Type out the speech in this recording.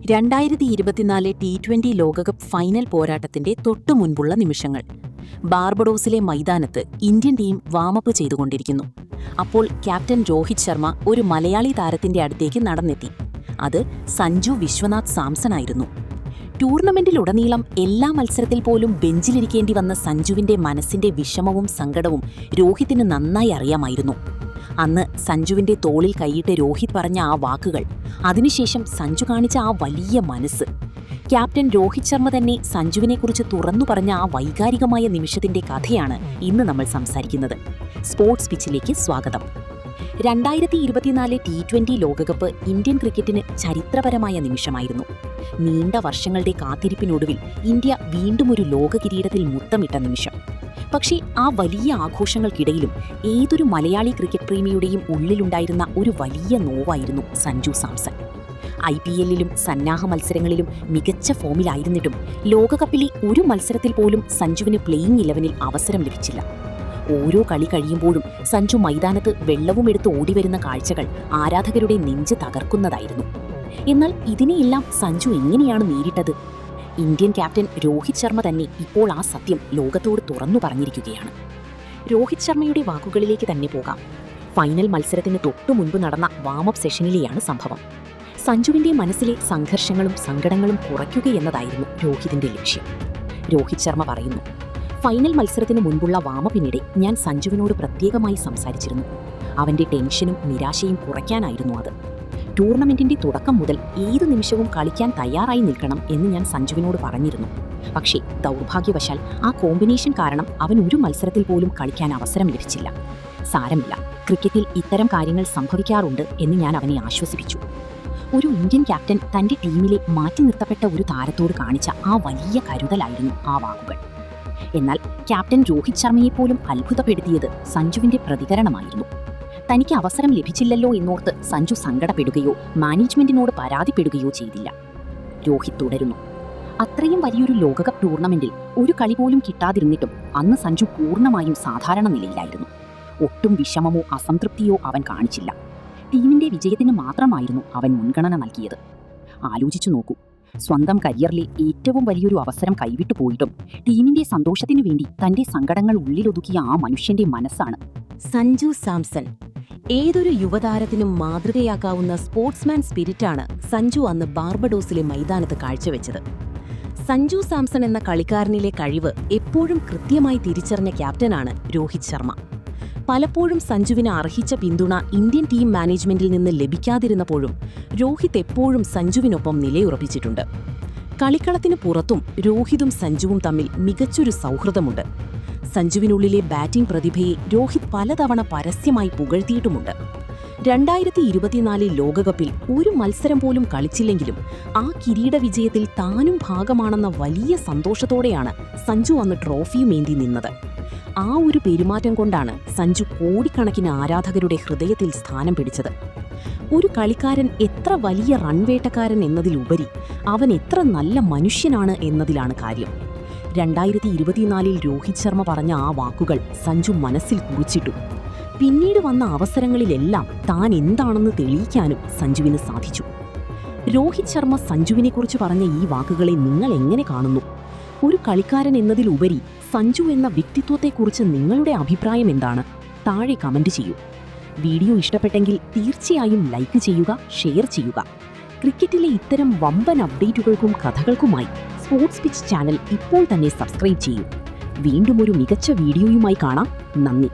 2024 T20 ലോകകപ്പ് final പോരാട്ടത്തിന്റെ തൊട്ടുമുൻപുള്ള നിമിഷങ്ങൾ. ബാർബഡോസിലെ മൈതാനത്ത് ഇന്ത്യൻ ടീം വാമപ്പ് ചെയ്തുകൊണ്ടിരിക്കുന്നു. അപ്പോൾ ക്യാപ്റ്റൻ രോഹിത് ശർമ്മ ഒരു മലയാളി താരത്തിന്റെ അടുത്തേക്ക് നടന്നെത്തി. അത് സഞ്ജു വിശ്വനാഥ് സാംസൺ ആയിരുന്നു. ടൂർണമെന്റിലുടനീളം എല്ലാ മത്സരത്തിൽ പോലും ബെഞ്ചിലിരിക്കേണ്ടി വന്ന സഞ്ജുവിന്റെ മനസ്സിന്റെ വിഷമവും സങ്കടവും രോഹിത്തിന് നന്നായി അറിയാമായിരുന്നു. അന്ന് സഞ്ജുവിന്റെ തോളിൽ കൈയിട്ട് രോഹിത് പറഞ്ഞ ആ വാക്കുകൾ, അതിനുശേഷം സഞ്ജു കാണിച്ച ആ വലിയ മനസ്സ്, ക്യാപ്റ്റൻ രോഹിത് ശർമ്മ തന്നെ സഞ്ജുവിനെക്കുറിച്ച് തുറന്നു പറഞ്ഞ ആ വൈകാരികമായ നിമിഷത്തിന്റെ കഥയാണ് ഇന്ന് നമ്മൾ സംസാരിക്കുന്നത്. സ്പോർട്സ് പിച്ചിലേക്ക് സ്വാഗതം. 2024 T20 ലോകകപ്പ് ഇന്ത്യൻ ക്രിക്കറ്റിന് ചരിത്രപരമായ നിമിഷമായിരുന്നു. നീണ്ട വർഷങ്ങളുടെ കാത്തിരിപ്പിനൊടുവിൽ ഇന്ത്യ വീണ്ടും ഒരു ലോക കിരീടത്തിൽ മുത്തമിട്ട നിമിഷം. പക്ഷേ ആ വലിയ ആഘോഷങ്ങൾക്കിടയിലും ഏതൊരു മലയാളി ക്രിക്കറ്റ് പ്രേമിയുടെയും ഉള്ളിലുണ്ടായിരുന്ന ഒരു വലിയ നോവായിരുന്നു സഞ്ജു സാംസൺ. IPL-ലും സന്നാഹ മത്സരങ്ങളിലും മികച്ച ഫോമിലായിരുന്നിട്ടും ലോകകപ്പിലെ ഒരു മത്സരത്തിൽ പോലും സഞ്ജുവിന് പ്ലേയിങ് 11-ൽ അവസരം ലഭിച്ചില്ല. ഓരോ കളി കഴിയുമ്പോഴും സഞ്ജു മൈതാനത്ത് വെള്ളവും എടുത്ത് ഓടിവരുന്ന കാഴ്ചകൾ ആരാധകരുടെ നെഞ്ച് തകർക്കുന്നതായിരുന്നു. എന്നാൽ ഇതിനെയെല്ലാം സഞ്ജു എങ്ങനെയാണ് നേരിട്ടത്? ഇന്ത്യൻ ക്യാപ്റ്റൻ രോഹിത് ശർമ്മ തന്നെ ഇപ്പോൾ ആ സത്യം ലോകത്തോട് തുറന്നു പറഞ്ഞിരിക്കുകയാണ്. രോഹിത് ശർമ്മയുടെ വാക്കുകളിലേക്ക് തന്നെ പോകാം. ഫൈനൽ മത്സരത്തിന് തൊട്ടു മുൻപ് നടന്ന വാമപ്പ് സെഷനിലെയാണ് സംഭവം. സഞ്ജുവിന്റെ മനസ്സിലെ സംഘർഷങ്ങളും സങ്കടങ്ങളും കുറയ്ക്കുകയെന്നതായിരുന്നു രോഹിതിന്റെ ലക്ഷ്യം. രോഹിത് ശർമ്മ പറയുന്നു, ഫൈനൽ മത്സരത്തിന് മുൻപുള്ള വാമപ്പിനിടെ ഞാൻ സഞ്ജുവിനോട് പ്രത്യേകമായി സംസാരിച്ചിരുന്നു. അവന്റെ ടെൻഷനും നിരാശയും കുറയ്ക്കാനായിരുന്നു അത്. ടൂർണമെന്റിന്റെ തുടക്കം മുതൽ ഏതു നിമിഷവും കളിക്കാൻ തയ്യാറായി നിൽക്കണം എന്ന് ഞാൻ സഞ്ജുവിനോട് പറഞ്ഞിരുന്നു. പക്ഷേ ദൗർഭാഗ്യവശാൽ ആ കോമ്പിനേഷൻ കാരണം അവൻ ഒരു മത്സരത്തിൽ പോലും കളിക്കാൻ അവസരം ലഭിച്ചില്ല. സാരമില്ല, ക്രിക്കറ്റിൽ ഇത്തരം കാര്യങ്ങൾ സംഭവിക്കാറുണ്ട് എന്ന് ഞാൻ അവനെ ആശ്വസിപ്പിച്ചു. ഒരു ഇന്ത്യൻ ക്യാപ്റ്റൻ തന്റെ ടീമിലെ മാറ്റി നിർത്തപ്പെട്ട ഒരു താരത്തോട് കാണിച്ച ആ വലിയ കരുതലായിരുന്നു ആ വാക്കുകൾ. എന്നാൽ ക്യാപ്റ്റൻ രോഹിത് ശർമ്മയെപ്പോലും അത്ഭുതപ്പെടുത്തിയത് സഞ്ജുവിന്റെ പ്രതികരണമായിരുന്നു. തനിക്ക് അവസരം ലഭിച്ചില്ലല്ലോ എന്നോർത്ത് സഞ്ജു സങ്കടപ്പെടുകയോ മാനേജ്മെന്റിനോട് പരാതിപ്പെടുകയോ ചെയ്തില്ല. രോഹിത് തുടരുന്നു, അത്രയും വലിയൊരു ലോകകപ്പ് ടൂർണമെന്റിൽ ഒരു കളി പോലും കിട്ടാതിരുന്നിട്ടും അന്ന് സഞ്ജു പൂർണ്ണമായും സാധാരണ നിലയിലായിരുന്നു. ഒട്ടും വിഷമമോ അസംതൃപ്തിയോ അവൻ കാണിച്ചില്ല. ടീമിന്റെ വിജയത്തിന് മാത്രമായിരുന്നു അവൻ മുൻഗണന നൽകിയത്. ആലോചിച്ചു നോക്കൂ, സ്വന്തം കരിയറിലെ ഏറ്റവും വലിയൊരു അവസരം കൈവിട്ടു പോയിട്ടും ടീമിന്റെ സന്തോഷത്തിനു വേണ്ടി തന്റെ സങ്കടങ്ങൾ ഉള്ളിലൊതുക്കിയ ആ മനുഷ്യന്റെ മനസ്സാണ് സഞ്ജു സാംസൺ. ഏതൊരു യുവതാരത്തിനും മാതൃകയാക്കാവുന്ന സ്പോർട്സ്മാൻ സ്പിരിറ്റാണ് സഞ്ജു അന്ന് ബാർബഡോസിലെ മൈതാനത്ത് കാഴ്ചവെച്ചത്. സഞ്ജു സാംസൺ എന്ന കളിക്കാരനിലെ കഴിവ് എപ്പോഴും കൃത്യമായി തിരിച്ചറിഞ്ഞ ക്യാപ്റ്റനാണ് രോഹിത് ശർമ്മ. പലപ്പോഴും സഞ്ജുവിന് അർഹിച്ച പിന്തുണ ഇന്ത്യൻ ടീം മാനേജ്മെന്റിൽ നിന്ന് ലഭിക്കാതിരുന്നപ്പോഴും രോഹിത് എപ്പോഴും സഞ്ജുവിനൊപ്പം നിലയുറപ്പിച്ചിട്ടുണ്ട്. കളിക്കളത്തിന് പുറത്തും രോഹിതും സഞ്ജുവും തമ്മിൽ മികച്ചൊരു സൗഹൃദമുണ്ട്. സഞ്ജുവിനുള്ളിലെ ബാറ്റിംഗ് പ്രതിഭയെ രോഹിത് പലതവണ പരസ്യമായി പുകഴ്ത്തിയിട്ടുമുണ്ട്. 2024 ലോകകപ്പിൽ ഒരു മത്സരം പോലും കളിച്ചില്ലെങ്കിലും ആ കിരീട വിജയത്തിൽ താനും ഭാഗമാണെന്ന വലിയ സന്തോഷത്തോടെയാണ് സഞ്ജു അന്ന് ട്രോഫിയുമേന്തി നിന്നത്. ആ ഒരു പെരുമാറ്റം കൊണ്ടാണ് സഞ്ജു കോടിക്കണക്കിന് ആരാധകരുടെ ഹൃദയത്തിൽ സ്ഥാനം പിടിച്ചത്. ഒരു കളിക്കാരൻ എത്ര വലിയ റൺവേട്ടക്കാരൻ എന്നതിലുപരി അവൻ എത്ര നല്ല മനുഷ്യനാണ് എന്നതിലാണ് കാര്യം. 2024 രോഹിത് ശർമ്മ പറഞ്ഞ ആ വാക്കുകൾ സഞ്ജു മനസ്സിൽ കുറിച്ചിട്ടു. പിന്നീട് വന്ന അവസരങ്ങളിലെല്ലാം താൻ എന്താണെന്ന് തെളിയിക്കാനും സഞ്ജുവിന് സാധിച്ചു. രോഹിത് ശർമ്മ സഞ്ജുവിനെക്കുറിച്ച് പറഞ്ഞ ഈ വാക്കുകളെ നിങ്ങൾ എങ്ങനെ കാണുന്നു? ഒരു കളിക്കാരൻ എന്നതിലുപരി സഞ്ജു എന്ന വ്യക്തിത്വത്തെക്കുറിച്ച് നിങ്ങളുടെ അഭിപ്രായം എന്താണ്? താഴെ കമന്റ് ചെയ്യൂ. വീഡിയോ ഇഷ്ടപ്പെട്ടെങ്കിൽ തീർച്ചയായും ലൈക്ക് ചെയ്യുക, ഷെയർ ചെയ്യുക. ക്രിക്കറ്റിലെ ഇത്തരം വമ്പൻ അപ്ഡേറ്റുകൾക്കും കഥകൾക്കുമായി സ്പോർട്സ് പിച്ച് ചാനൽ ഇപ്പോൾ തന്നെ സബ്സ്ക്രൈബ് ചെയ്യൂ. വീണ്ടും ഒരു മികച്ച വീഡിയോയുമായി കാണാം. നന്ദി.